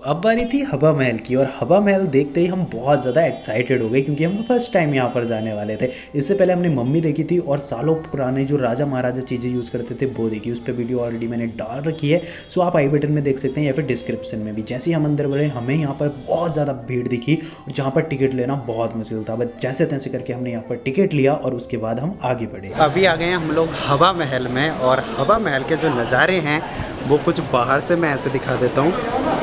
अब बारी थी हवा महल की और हवा महल देखते ही हम बहुत ज़्यादा एक्साइटेड हो गए क्योंकि हम फर्स्ट टाइम यहाँ पर जाने वाले थे। इससे पहले हमने मम्मी देखी थी और सालों पुराने जो राजा महाराजा चीज़ें यूज़ करते थे वो देखी। उस पर वीडियो ऑलरेडी मैंने डाल रखी है, सो आप आई बटन में देख सकते हैं या फिर डिस्क्रिप्शन में भी। जैसे ही हम अंदर बढ़े हमें यहाँ पर बहुत ज़्यादा भीड़ दिखी और जहाँ पर टिकट लेना बहुत मुश्किल था, बट जैसे तैसे करके हमने यहाँ पर टिकट लिया और उसके बाद हम आगे बढ़े। अभी आ गए हैं हम लोग हवा महल में और हवा महल के जो नज़ारे हैं वो कुछ बाहर से मैं ऐसे दिखा देता हूँ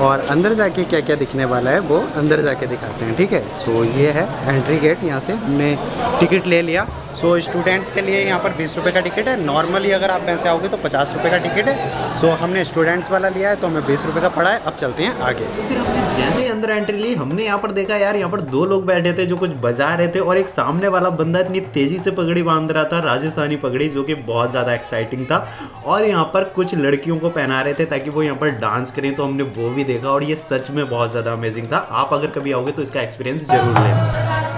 और अंदर जाके क्या क्या दिखने वाला है वो अंदर जाके दिखाते हैं, ठीक है। सो ये है एंट्री गेट, यहाँ से हमने टिकट ले लिया। सो स्टूडेंट्स के लिए यहाँ पर 20 रुपये का टिकट है। नॉर्मली अगर आप पैसे आओगे तो 50 रुपये का टिकट है। सो हमने स्टूडेंट्स वाला लिया है तो हमें 20 रुपये का पड़ा है। अब चलते हैं आगे। तो फिर हमने जैसे ही अंदर एंट्री ली हमने यहाँ पर देखा यार यहाँ पर 2 लोग बैठे थे जो कुछ बजा रहे थे और एक सामने वाला बंदा इतनी तेज़ी से पगड़ी बांध रहा था, राजस्थानी पगड़ी, जो कि बहुत ज़्यादा एक्साइटिंग था। और यहाँ पर कुछ लड़कियों को पहना रहे थे ताकि वो यहाँ पर डांस करें, तो हमने वो भी देखा और ये सच में बहुत ज़्यादा अमेजिंग था। आप अगर कभी आओगे तो इसका एक्सपीरियंस जरूर लेना।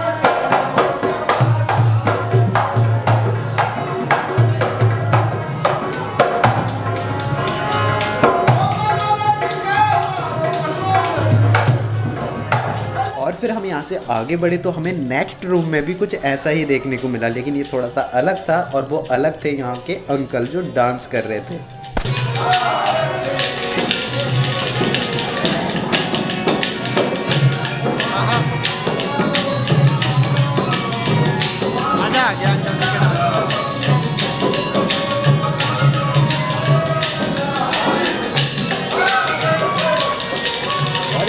और फिर हम यहाँ से आगे बढ़े तो हमें नेक्स्ट रूम में भी कुछ ऐसा ही देखने को मिला, लेकिन ये थोड़ा सा अलग था और वो अलग थे यहाँ के अंकल जो डांस कर रहे थे।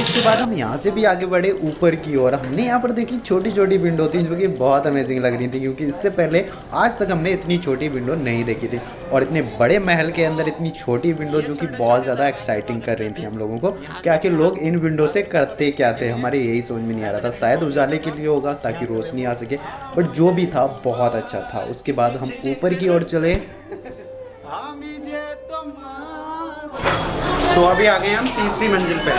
उसके बाद हम यहाँ से भी आगे बढ़े ऊपर की ओर। हमने यहाँ पर देखी छोटी छोटी विंडो थी जो कि बहुत अमेजिंग लग रही थी, क्योंकि इससे पहले आज तक हमने इतनी छोटी विंडो नहीं देखी थी। और इतने बड़े महल के अंदर इतनी छोटी विंडो जो कि बहुत ज़्यादा एक्साइटिंग कर रही थी हम लोगों को। क्या कि लोग इन विंडो से करते क्या थे, हमारे यही समझ में नहीं आ रहा था। शायद उजाले के लिए होगा ताकि रोशनी आ सके, बट जो भी था बहुत अच्छा था। उसके बाद हम ऊपर की ओर चले। सो अभी आ गए हम तीसरी मंजिल पे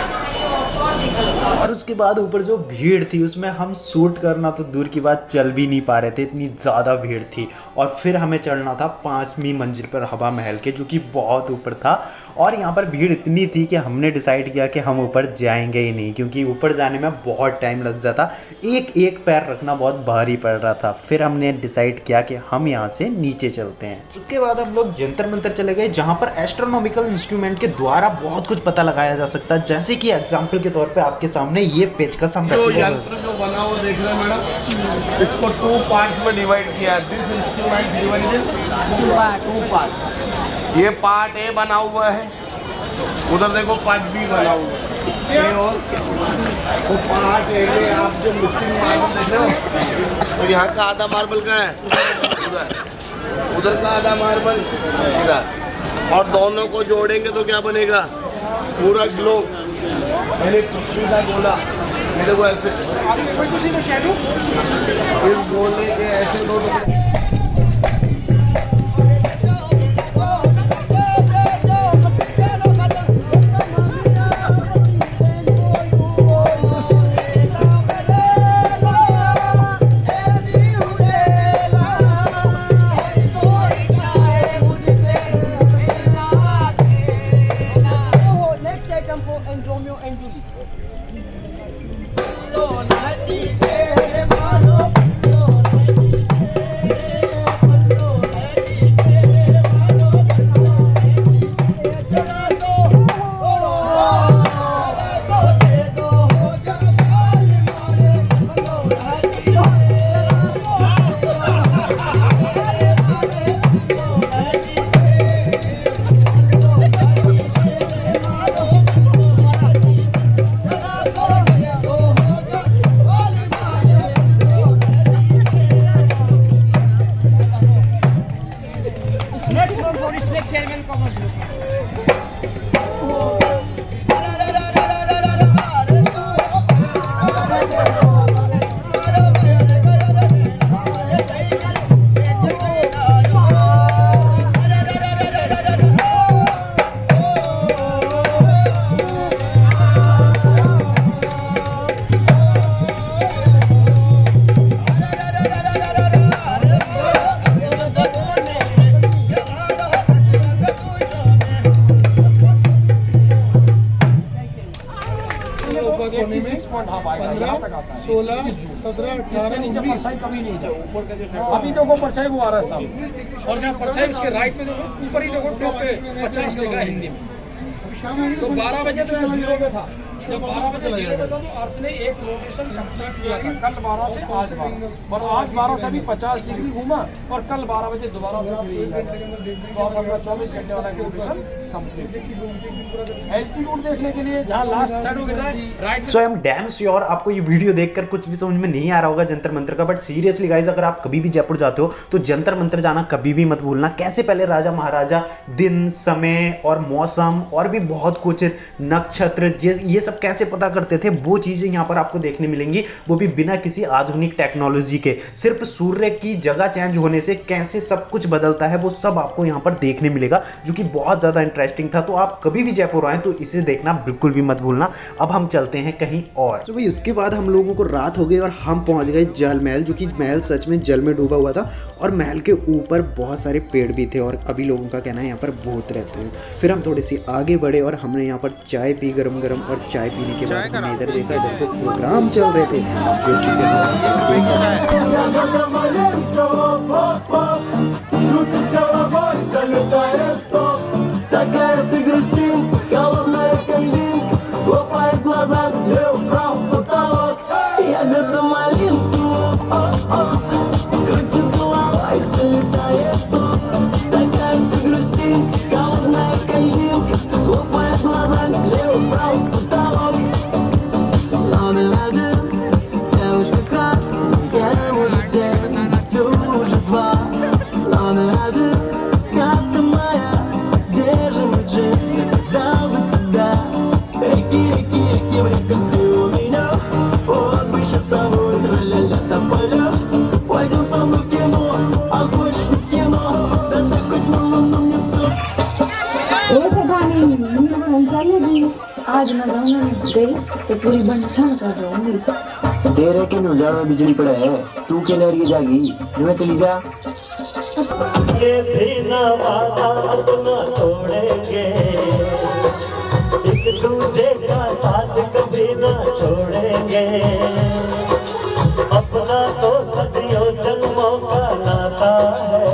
और उसके बाद ऊपर जो भीड़ थी उसमें हम शूट करना तो दूर की बात, चल भी नहीं पा रहे थे, इतनी ज़्यादा भीड़ थी। और फिर हमें चढ़ना था 5वीं मंजिल पर हवा महल के, जो कि बहुत ऊपर था। और यहाँ पर भीड़ इतनी थी कि हमने डिसाइड किया कि हम ऊपर जाएंगे ही नहीं, क्योंकि ऊपर जाने में बहुत टाइम लग जाता, एक एक पैर रखना बहुत भारी पड़ रहा था। फिर हमने डिसाइड किया कि हम यहाँ से नीचे चलते हैं। उसके बाद हम लोग जंतर मंतर चले गए, जहाँ पर एस्ट्रोनॉमिकल इंस्ट्रूमेंट के द्वारा बहुत कुछ पता लगाया जा सकता है। जैसे कि एग्जाम्पल के तौर पे आपके सामने ये पेचकस हम जो यंत्र जो बना वो देख रहे हैं मैडम, इसको 2 पार्ट में डिवाइड किया। This instrument divided in 2 part. ये पार्ट ए बना हुआ है, उधर देखो पार्ट बी बना हुआ है। और वो पार्ट ए में आप जो मिक्सिंग मार्बल देख रहे हो, तो यहाँ का आधा मार्बल का है, उधर का आधा मार्बल इधर, और दोनों को जोड़ेंगे तो क्या बनेगा, पूरा ग्लोब, यानी पृथ्वी का गोला। ये देखो ऐसे इस गोले के ऐसे दो जाएंगे तो 86 पॉइंट हाफ आएगा, यहाँ तक आता है 16, 17, 18, नीचे 19। परछाई कभी नहीं जाए। अभी देखो परछाई वो आ रहा है सामने, और जहाँ परछाई उसके राइट में देखो, ऊपर ही देखो टॉप पे 50 लिखा है हिंदी में। तो 12 बजे तो यहाँ 0 पे था, जब 12 बजे 0 पे था तो अर्थ ने एक रोटेशन कंप्लीट किया था, कल 12 से आज 12, और आज 12 से भी 50 डिग्री घूमा, और कल 12 बजे दोबारा से तो आप अपना 24 घंटे वाला रोटेशन कंप्लीट। एल्टीट्यूड देखने के लिए जहाँ लास्ट साइड हो गया right. So I am damn sure आपको ये वीडियो देखकर कुछ भी समझ में नहीं आ रहा होगा जंतर मंतर का, बट सीरियसली गाइज अगर आप कभी भी जयपुर जाते हो तो जंतर मंतर जाना कभी भी मत भूलना। कैसे पहले राजा महाराजा दिन समय और मौसम और भी बहुत कुछ नक्षत्र ये सब कैसे पता करते थे, वो चीजें यहाँ पर आपको देखने मिलेंगी, वो भी बिना किसी आधुनिक टेक्नोलॉजी के। सिर्फ सूर्य की जगह चेंज होने से कैसे सब कुछ बदलता है वो सब आपको यहाँ पर देखने मिलेगा, जो कि बहुत ज्यादा इंटरेस्टिंग था। तो आप कभी भी जयपुर आए तो इसे देखना बिल्कुल भी मत भूलना। अब हम चलते हैं कहीं और। तो भाई उसके बाद हम लोगों को रात हो गई और हम पहुंच गए जल महल, जो कि महल सच में जल में डूबा हुआ था और महल के ऊपर बहुत सारे पेड़ भी थे और अभी लोगों का कहना है यहाँ पर भूत रहते हैं। फिर हम थोड़ी सी आगे बढ़े और हमने यहाँ पर चाय पी गरम गरम, और चाय पीने के बाद हमने इधर देखा, इधर तो प्रोग्राम चल रहे थे जो कि आज मैं गई तो पूरी बंठन कर दूंगी। तेरे के नौजार में बिजली पड़ा है, तू के नहरी जागी, मैं चली जा। ये भी ना वादा अपना तोड़ेंगे, एक दूजे का साथ कभी ना छोड़ेंगे, अपना तो सदियों जन्मों का नाता है,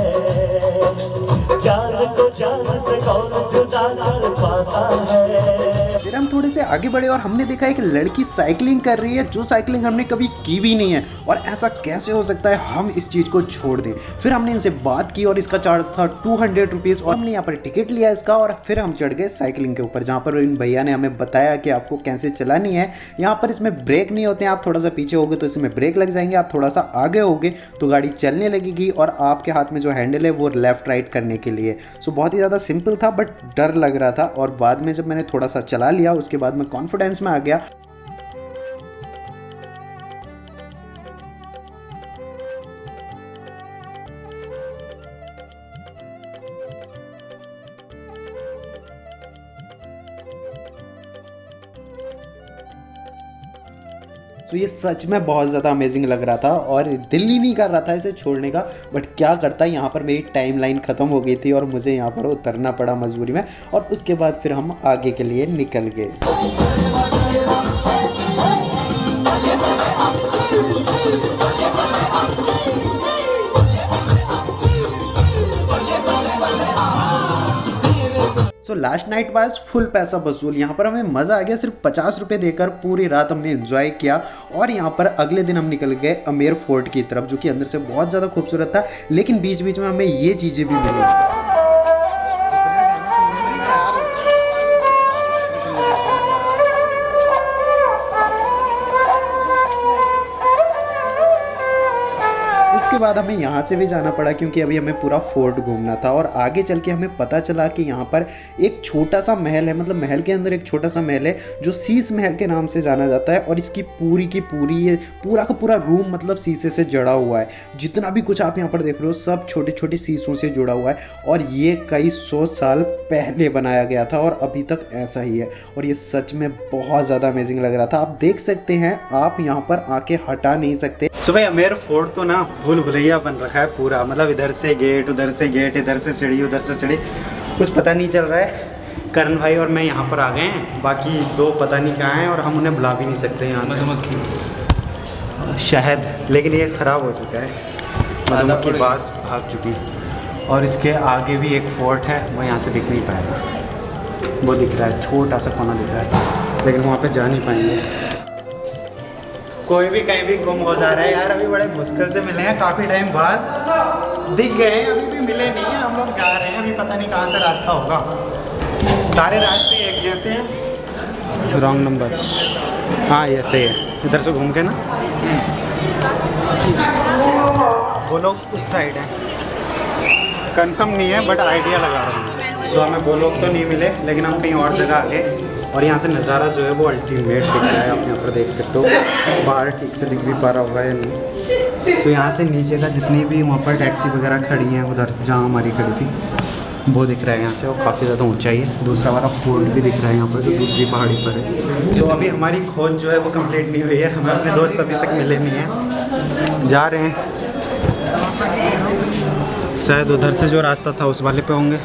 जान को जान से कौन जुदा कर पाता है। फिर हम थोड़े से आगे बढ़े और हमने देखा एक लड़की साइकिलिंग कर रही है, जो साइकिलिंग हमने कभी की भी नहीं है, और ऐसा कैसे हो सकता है हम इस चीज़ को छोड़ दें। फिर हमने इनसे बात की और इसका चार्ज था 200 रुपीज़, और हमने यहाँ पर टिकट लिया इसका, और फिर हम चढ़ गए साइकिलिंग के ऊपर, जहाँ पर इन भैया ने हमें बताया कि आपको कैसे चलानी है। यहाँ पर इसमें ब्रेक नहीं होते हैं, आप थोड़ा सा पीछे होगे तो इसमें ब्रेक लग जाएंगे, आप थोड़ा सा आगे होगे तो गाड़ी चलने लगेगी, और आपके हाथ में जो हैंडल है वो लेफ्ट राइट करने के लिए। सो बहुत ही ज़्यादा सिंपल था बट डर लग रहा था, और बाद में जब मैंने थोड़ा सा चला लिया उसके बाद मैं कॉन्फिडेंस में आ गया। तो ये सच में बहुत ज़्यादा अमेजिंग लग रहा था और दिल ही नहीं कर रहा था इसे छोड़ने का, बट क्या करता, यहाँ पर मेरी टाइमलाइन ख़त्म हो गई थी और मुझे यहाँ पर उतरना पड़ा मजबूरी में, और उसके बाद फिर हम आगे के लिए निकल गए। So last night was full पैसा वसूल। यहाँ पर हमें मज़ा आ गया, सिर्फ 50 रुपये देकर पूरी रात हमने एंजॉय किया, और यहाँ पर अगले दिन हम निकल गए अमेर फोर्ट की तरफ, जो कि अंदर से बहुत ज़्यादा खूबसूरत था, लेकिन बीच बीच में हमें ये चीज़ें भी मिली। उसके बाद हमें यहाँ से भी जाना पड़ा क्योंकि अभी हमें पूरा फोर्ट घूमना था, और आगे चल के हमें पता चला कि यहाँ पर एक छोटा सा महल है, मतलब महल के अंदर एक छोटा सा महल है जो शीश महल के नाम से जाना जाता है, और इसकी पूरी की पूरी ये पूरा का पूरा रूम मतलब शीशे से जड़ा हुआ है। जितना भी कुछ आप यहाँ पर देख रहे हो सब छोटे छोटे शीशों से जुड़ा हुआ है, और ये कई 100 साल पहले बनाया गया था और अभी तक ऐसा ही है, और ये सच में बहुत ज़्यादा अमेजिंग लग रहा था। आप देख सकते हैं, आप यहाँ पर आके हटा नहीं सकते। सो भाई अमेर फोर्ट तो ना भूल भुलैया बन रखा है पूरा, मतलब इधर से गेट, उधर से गेट, इधर से सीढ़ी, उधर से सीढ़ी, कुछ पता नहीं चल रहा है। करण भाई और मैं यहाँ पर आ गए हैं, बाकी 2 पता नहीं कहाँ हैं और हम उन्हें बुला भी नहीं सकते यहाँ पे। शहद, लेकिन ये ख़राब हो चुका है, मधुमक्खी बास भाग चुकी। और इसके आगे भी एक फोर्ट है, वो यहाँ से दिख नहीं पाएगा। वो दिख रहा है, छोटा सा कोना दिख रहा है, लेकिन वहाँ पे जा नहीं पाएंगे। कोई भी कहीं भी गुम हो जा रहा है यार। अभी बड़े मुश्किल से मिले हैं, काफ़ी टाइम बाद दिख गए हैं, अभी भी मिले नहीं हैं। हम लोग जा रहे हैं, अभी पता नहीं कहाँ से रास्ता होगा। सारे रास्ते एक जैसे हैं। रॉन्ग नंबर, हाँ ये सही है, इधर से घूम के ना। वो लोग उस साइड हैं, कंफर्म नहीं है बट आइडिया लगा रहा हूँ। सो हमें वो लोग तो नहीं मिले, लेकिन हम कहीं और जगह आ गए। और यहाँ से नज़ारा जो है वो अल्टीमेट दिख रहा है, आप यहाँ पर देख सकते हो। बाहर ठीक से दिख भी पा रहा होगा या नहीं। तो यहाँ से नीचे का जितनी भी वहाँ पर टैक्सी वगैरह खड़ी हैं, उधर जहाँ हमारी खड़ी थी, वो दिख रहा है यहाँ से। वो काफ़ी ज़्यादा ऊंचाई है। दूसरा वाला फोर्ट भी दिख रहा है यहाँ पर, जो दूसरी पहाड़ी पर है। तो अभी हमारी खोज जो है वो कंप्लीट नहीं हुई है, हमें अपने दोस्त अभी तक मिले नहीं हैं। जा रहे हैं, शायद उधर से जो रास्ता था उस वाले पे होंगे।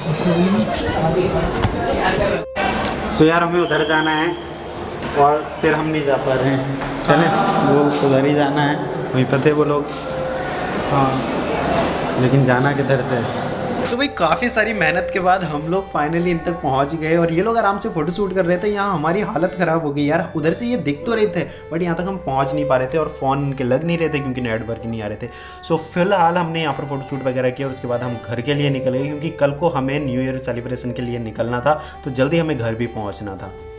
सो यार हमें उधर जाना है और फिर हम नहीं जा पा रहे हैं। चलें, वो उधर ही जाना है, वहीं पर थे वो लोग। हाँ, लेकिन जाना किधर से है? सो भाई काफ़ी सारी मेहनत के बाद हम लोग फाइनली इन तक पहुंच गए और ये लोग आराम से फ़ोटो शूट कर रहे थे। यहाँ हमारी हालत ख़राब हो गई यार। उधर से ये दिख तो रहे थे बट यहाँ तक हम पहुंच नहीं पा रहे थे और फ़ोन इनके लग नहीं रहे थे क्योंकि नेटवर्क नहीं आ रहे थे। सो फिलहाल हमने यहाँ पर फ़ोटो शूट वगैरह किया और उसके बाद हम घर के लिए निकल गए क्योंकि कल को हमें न्यू ईयर सेलिब्रेशन के लिए निकलना था, तो जल्दी हमें घर भी पहुँचना था।